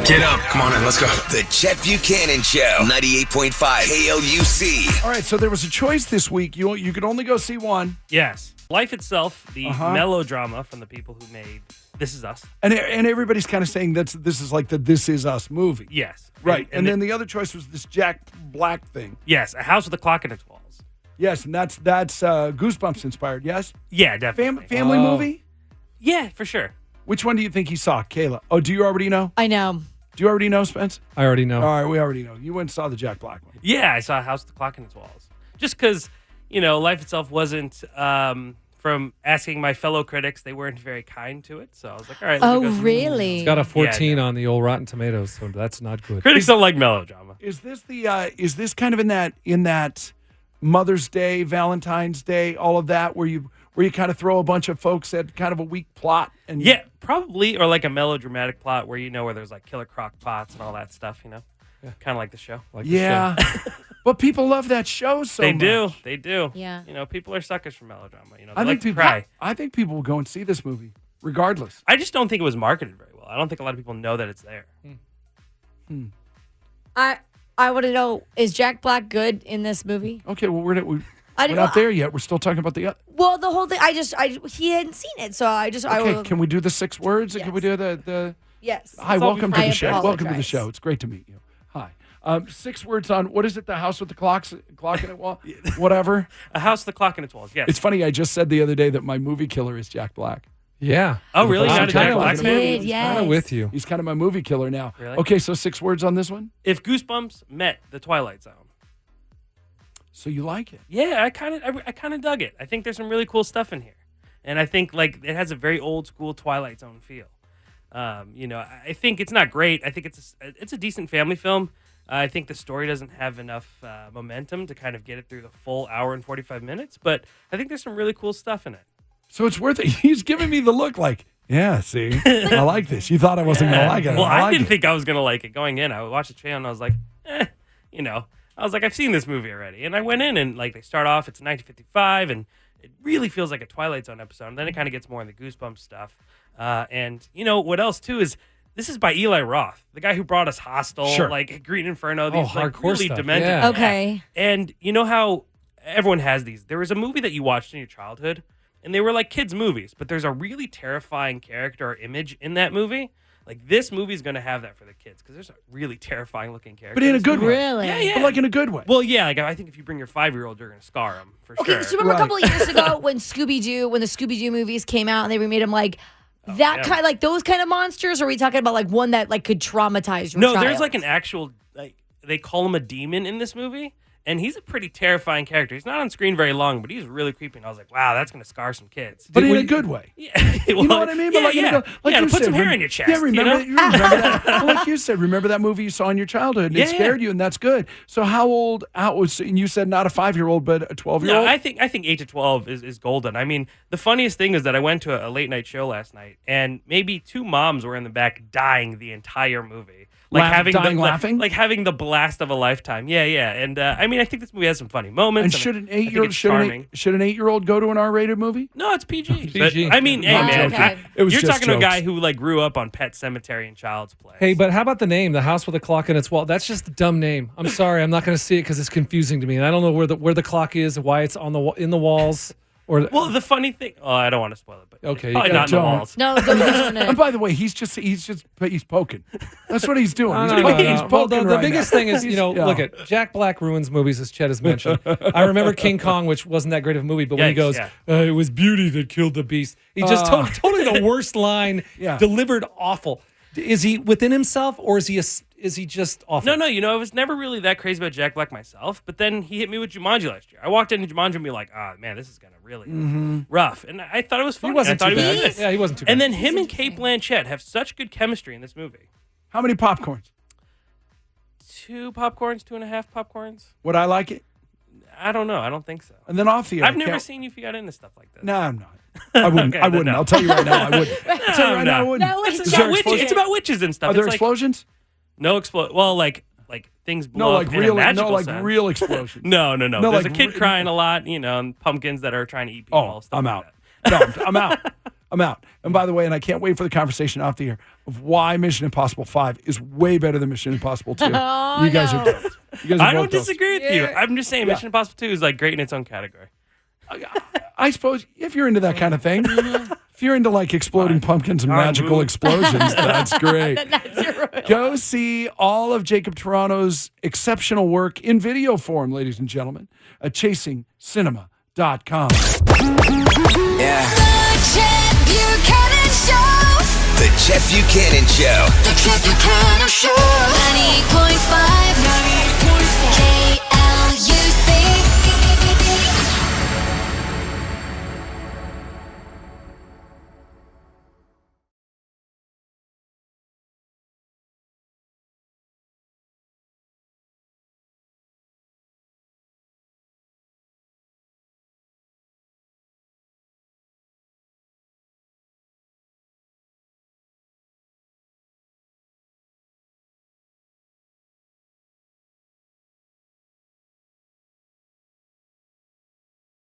Get up. Come on in. Let's go. The Chet Buchanan Show, 98.5 KLUC. All right, so there was a choice this week. You could only go see one. Yes. Life Itself, the melodrama from the people who made This Is Us. And everybody's kind of saying this is like the This Is Us movie. Yes. Right. And then the other choice was this Jack Black thing. Yes, A House with a Clock in its Walls. Yes, and that's Goosebumps inspired, yes? Yeah, definitely. Family movie? Yeah, for sure. Which one do you think you saw, Kayla? Oh, do you already know? I know. Do you already know, Spence? I already know. All right, we already know. You went and saw the Jack Black one. Yeah, I saw A House with a Clock in its Walls. Just because, Life Itself wasn't, from asking my fellow critics, they weren't very kind to it. So I was like, all right, let me go see really? It's got a 14 on the old Rotten Tomatoes, so that's not good. Critics don't like melodrama. Is this kind of in that Mother's Day, Valentine's Day, all of that, where you kind of throw a bunch of folks at kind of a weak plot? And Yeah, probably, or like a melodramatic plot where where there's like killer crock pots and all that stuff, Yeah. Kind of like the show. Like the Yeah. show. But people love that show so much. They do. Yeah. People are suckers for melodrama. They I like think to cry. I think people will go and see this movie, regardless. I just don't think it was marketed very well. I don't think a lot of people know that it's there. I want to know, is Jack Black good in this movie? Okay, well we're I not there yet. We're still talking about the. Well, the whole thing. He hadn't seen it, so Okay, can we do the 6 words? Yes. Can we do the? Yes. Hi, welcome to the show. apologize. Welcome to the show. It's great to meet you. Hi. 6 words on what is it? The house with the clock in it wall, whatever. A House with a Clock in its Walls. Yes. It's funny. I just said the other day that my movie killer is Jack Black. Yeah. Oh, really? I'm Not a Jack kinda Black with fan? you. Yes. Kinda with you. He's kind of my movie killer now. Really? Okay, so 6 words on this one. If Goosebumps met the Twilight Zone. So you like it? Yeah, I kind of dug it. I think there's some really cool stuff in here, and I think it has a very old school Twilight Zone feel. I think it's not great. I think it's a decent family film. I think the story doesn't have enough momentum to kind of get it through the full hour and 45 minutes, but I think there's some really cool stuff in it. So it's worth it. He's giving me the look like, yeah, see, I like this. You thought I wasn't going to like it. Well, I like didn't it. think I was going to like it going in. I watched the trailer and I was like, I was like, I've seen this movie already. And I went in and they start off, it's 1955, and it really feels like a Twilight Zone episode. And then it kind of gets more in the Goosebumps stuff. And what else too is this is by Eli Roth, the guy who brought us Hostel, Sure. Green Inferno, these hardcore really stuff. demented. Yeah. Okay. And you know how everyone has these. There was a movie that you watched in your childhood, and they were like kids' movies, but there's a really terrifying character or image in that movie. Like, this movie is going to have that for the kids because there's a really terrifying looking character. But in a good way. Really? Yeah. But like in a good way. Well, yeah, I think if you bring your 5-year-old, you're going to scar him for Okay, sure. so remember Right. a couple of years ago when the Scooby-Doo movies came out and they remade them yeah. those kind of monsters? Or are we talking about one that could traumatize your No, child? there's an actual, they call him a demon in this movie, and he's a pretty terrifying character. He's not on screen very long, but he's really creepy. And I was like, wow, that's going to scar some kids. But in a good way. Yeah. You know what I mean? But Yeah, you to put said, some hair in your chest. Yeah, remember that? Well, like you said, remember that movie you saw in your childhood and it scared you, and that's good. So how old? And you said not a 5-year-old, but a 12-year-old. No, I think 8 to 12 is golden. I mean, the funniest thing is that I went to a late night show last night, and maybe 2 moms were in the back dying the entire movie. Having the blast of a lifetime. Yeah. And I think this movie has some funny moments. And should I an think 8-year-old it's charming. should an 8-year-old go to an R-rated movie? No, it's PG. PG. But, hey, man, okay. It was you're just talking to a jokes. guy who grew up on Pet Sematary and Child's Play. Hey, but how about the name, The House with a Clock in its Wall? That's just a dumb name. I'm sorry, I'm not going to see it because it's confusing to me, and I don't know where the clock is, why it's on in the walls. Well, the funny thing, I don't want to spoil it, but Okay, it's probably you not in the don't. walls. No, don't mention And it. by the way, he's poking. That's what he's doing. He's No. poking Well, the right biggest now. thing is, Yeah. look at Jack Black ruins movies, as Chet has mentioned. I remember King Kong, which wasn't that great of a movie, but when he Yikes, goes, it was beauty that killed the beast. He just totally the worst line, Yeah. delivered awful. Is he within himself, or is he just awful? No, I was never really that crazy about Jack Black myself, but then he hit me with Jumanji last year. I walked into Jumanji and be like, man, this is going to really rough. And I thought it was funny. He wasn't I thought too he was bad. good. Yeah, he wasn't too bad. And then him and Kate Blanchett have such good chemistry in this movie. How many popcorns? 2 popcorns, 2.5 popcorns. Would I like it? I don't know. I don't think so. And then off the air. I've never seen you if you got into stuff like this. No, I'm not. I wouldn't. Okay, I wouldn't. no. I'll tell you right now. I wouldn't. I'll tell you right now. I wouldn't. No, It's it's Is there about, explosion? it's about witches and stuff. Are there It's explosions? no explosion. Well, like things blow No, up like in real. a magical No, like sense. real explosions. No. No, There's like a kid crying a lot, and pumpkins that are trying to eat people. Oh, stuff I'm like out. that. No, I'm out. I'm out. And by the way, and I can't wait for the conversation off the air of why Mission Impossible 5 is way better than Mission Impossible 2. You guys are doped. You guys are I don't both doped. disagree with you. I'm just saying Mission Impossible 2 is like great in its own category. I suppose if you're into that kind of thing, if you're into like exploding pumpkins and magical explosions, that's great. That's your royal. Go see all of Jacob Tiranno's exceptional work in video form, ladies and gentlemen, at chasingcinema.com. Yeah. The Chet Buchanan Show. The Chet Buchanan Show. The Chet Buchanan